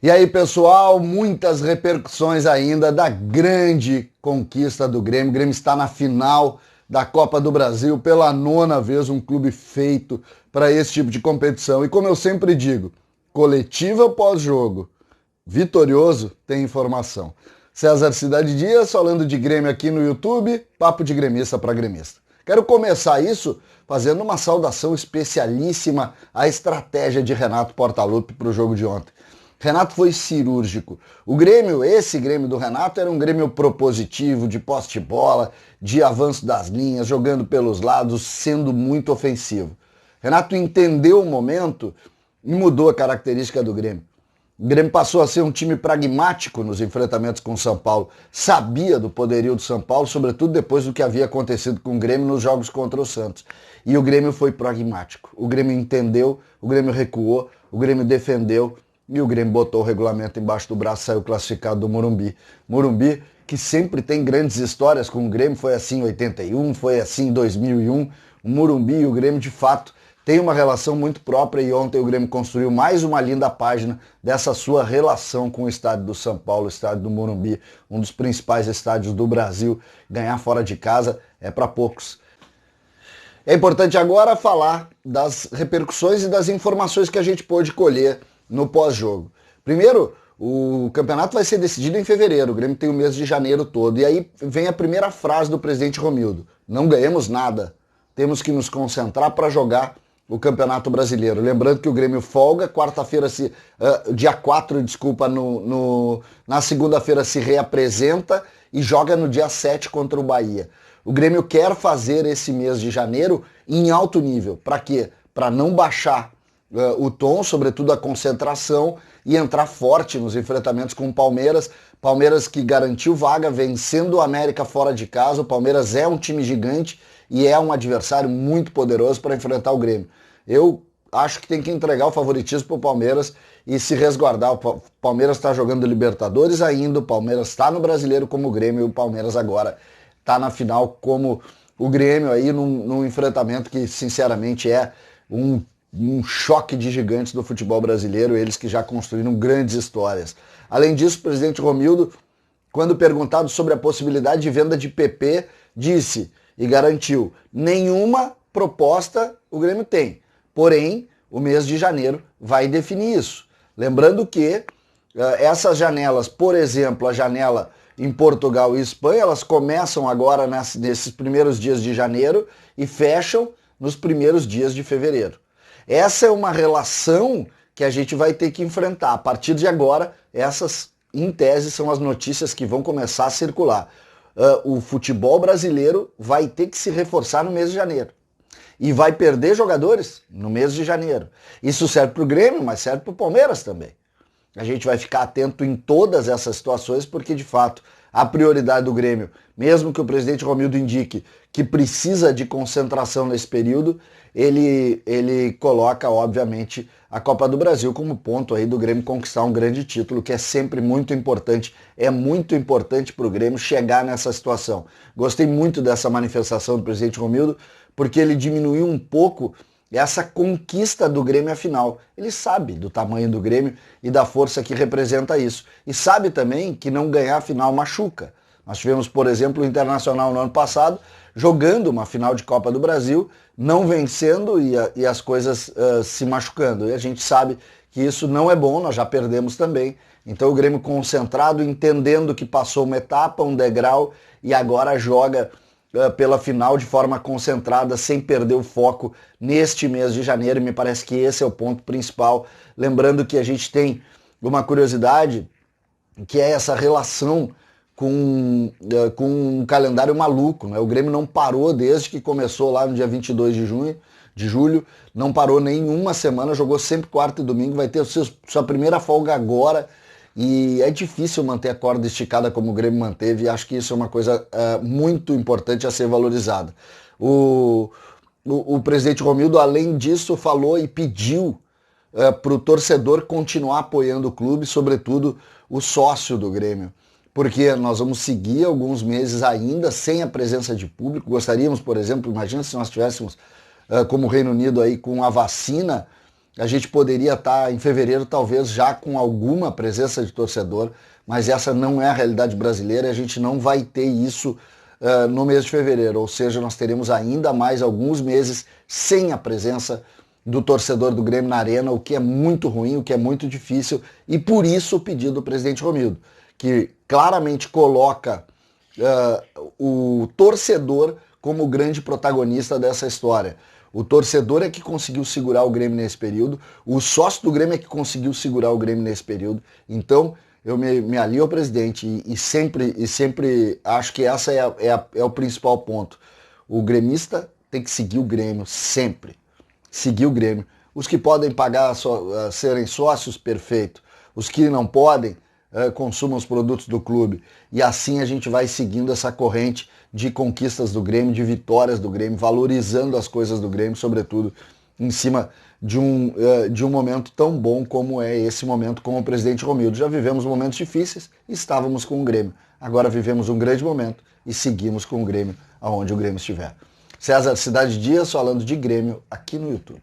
E aí, pessoal, muitas repercussões ainda da grande conquista do Grêmio. O Grêmio está na final da Copa do Brasil pela 9ª vez, um clube feito para esse tipo de competição. E como eu sempre digo, coletiva pós-jogo, vitorioso tem informação. César Cidade Dias falando de Grêmio aqui no YouTube, papo de gremista para gremista. Quero começar isso fazendo uma saudação especialíssima à estratégia de Renato Portaluppi para o jogo de ontem. Renato foi cirúrgico. O Grêmio, esse Grêmio do Renato, era um Grêmio propositivo, de posse de bola, de avanço das linhas, jogando pelos lados, sendo muito ofensivo. Renato entendeu o momento e mudou a característica do Grêmio. O Grêmio passou a ser um time pragmático nos enfrentamentos com o São Paulo. Sabia do poderio do São Paulo, sobretudo depois do que havia acontecido com o Grêmio nos jogos contra o Santos. E o Grêmio foi pragmático. O Grêmio entendeu, o Grêmio recuou, o Grêmio defendeu e o Grêmio botou o regulamento embaixo do braço e saiu classificado do Morumbi. Morumbi, que sempre tem grandes histórias com o Grêmio, foi assim em 81, foi assim em 2001. O Morumbi e o Grêmio, de fato, tem uma relação muito própria e ontem o Grêmio construiu mais uma linda página dessa sua relação com o estádio do São Paulo, o estádio do Morumbi, um dos principais estádios do Brasil. Ganhar fora de casa é para poucos. É importante agora falar das repercussões e das informações que a gente pôde colher no pós-jogo. Primeiro, o campeonato vai ser decidido em fevereiro, o Grêmio tem o mês de janeiro todo. E aí vem a primeira frase do presidente Romildo: não ganhamos nada, temos que nos concentrar para jogar o Campeonato Brasileiro. Lembrando que o Grêmio folga, quarta-feira, dia 4, na segunda-feira se reapresenta e joga no dia 7 contra o Bahia. O Grêmio quer fazer esse mês de janeiro em alto nível. Para quê? Para não baixar o tom, sobretudo a concentração, e entrar forte nos enfrentamentos com o Palmeiras. Palmeiras que garantiu vaga, vencendo o América fora de casa. O Palmeiras é um time gigante e é um adversário muito poderoso para enfrentar o Grêmio. Eu acho que tem que entregar o favoritismo para o Palmeiras e se resguardar. O Palmeiras está jogando Libertadores ainda, o Palmeiras está no Brasileiro como o Grêmio, e o Palmeiras agora está na final como o Grêmio, aí num enfrentamento que sinceramente é um choque de gigantes do futebol brasileiro, eles que já construíram grandes histórias. Além disso, o presidente Romildo, quando perguntado sobre a possibilidade de venda de PP, disse e garantiu: nenhuma proposta o Grêmio tem, porém o mês de janeiro vai definir isso. Lembrando que essas janelas, por exemplo, a janela em Portugal e Espanha, elas começam agora nesses primeiros dias de janeiro e fecham nos primeiros dias de fevereiro. Essa é uma relação que a gente vai ter que enfrentar. A partir de agora, essas, em tese, são as notícias que vão começar a circular. O futebol brasileiro vai ter que se reforçar no mês de janeiro. E vai perder jogadores no mês de janeiro. Isso serve para o Grêmio, mas serve para o Palmeiras também. A gente vai ficar atento em todas essas situações, porque, de fato, a prioridade do Grêmio, mesmo que o presidente Romildo indique que precisa de concentração nesse período, ele coloca, obviamente, a Copa do Brasil como ponto aí do Grêmio conquistar um grande título, que é sempre muito importante. É muito importante para o Grêmio chegar nessa situação. Gostei muito dessa manifestação do presidente Romildo, porque ele diminuiu um pouco essa conquista do Grêmio afinal. Ele sabe do tamanho do Grêmio e da força que representa isso. E sabe também que não ganhar a final machuca. Nós tivemos, por exemplo, o Internacional no ano passado, jogando uma final de Copa do Brasil, não vencendo e as coisas se machucando. E a gente sabe que isso não é bom, nós já perdemos também. Então o Grêmio concentrado, entendendo que passou uma etapa, um degrau, e agora joga pela final de forma concentrada, sem perder o foco neste mês de janeiro, e me parece que esse é o ponto principal. Lembrando que a gente tem uma curiosidade, que é essa relação com um calendário maluco, né? O Grêmio não parou desde que começou lá no dia 22 de julho, não parou nenhuma semana, jogou sempre quarta e domingo, vai ter sua primeira folga agora. E é difícil manter a corda esticada como o Grêmio manteve, e acho que isso é uma coisa muito importante a ser valorizada. O presidente Romildo, além disso, falou e pediu para o torcedor continuar apoiando o clube, sobretudo o sócio do Grêmio, porque nós vamos seguir alguns meses ainda sem a presença de público. Gostaríamos, por exemplo, imagina se nós tivéssemos como o Reino Unido aí com a vacina, A gente poderia estar em fevereiro talvez já com alguma presença de torcedor, mas essa não é a realidade brasileira e a gente não vai ter isso no mês de fevereiro, ou seja, nós teremos ainda mais alguns meses sem a presença do torcedor do Grêmio na arena, o que é muito ruim, o que é muito difícil, e por isso o pedido do presidente Romildo, que claramente coloca o torcedor como o grande protagonista dessa história. O torcedor é que conseguiu segurar o Grêmio nesse período, o sócio do Grêmio é que conseguiu segurar o Grêmio nesse período, então eu me alio ao presidente e sempre acho que essa é o principal ponto. O gremista tem que seguir o Grêmio, sempre. Seguir o Grêmio. Os que podem pagar, serem sócios, perfeito. Os que não podem, consumam os produtos do clube. E assim a gente vai seguindo essa corrente de conquistas do Grêmio, de vitórias do Grêmio, valorizando as coisas do Grêmio, sobretudo em cima de um momento tão bom como é esse momento com o presidente Romildo. Já vivemos momentos difíceis e estávamos com o Grêmio. Agora vivemos um grande momento e seguimos com o Grêmio aonde o Grêmio estiver. César Cidade Dias falando de Grêmio aqui no YouTube.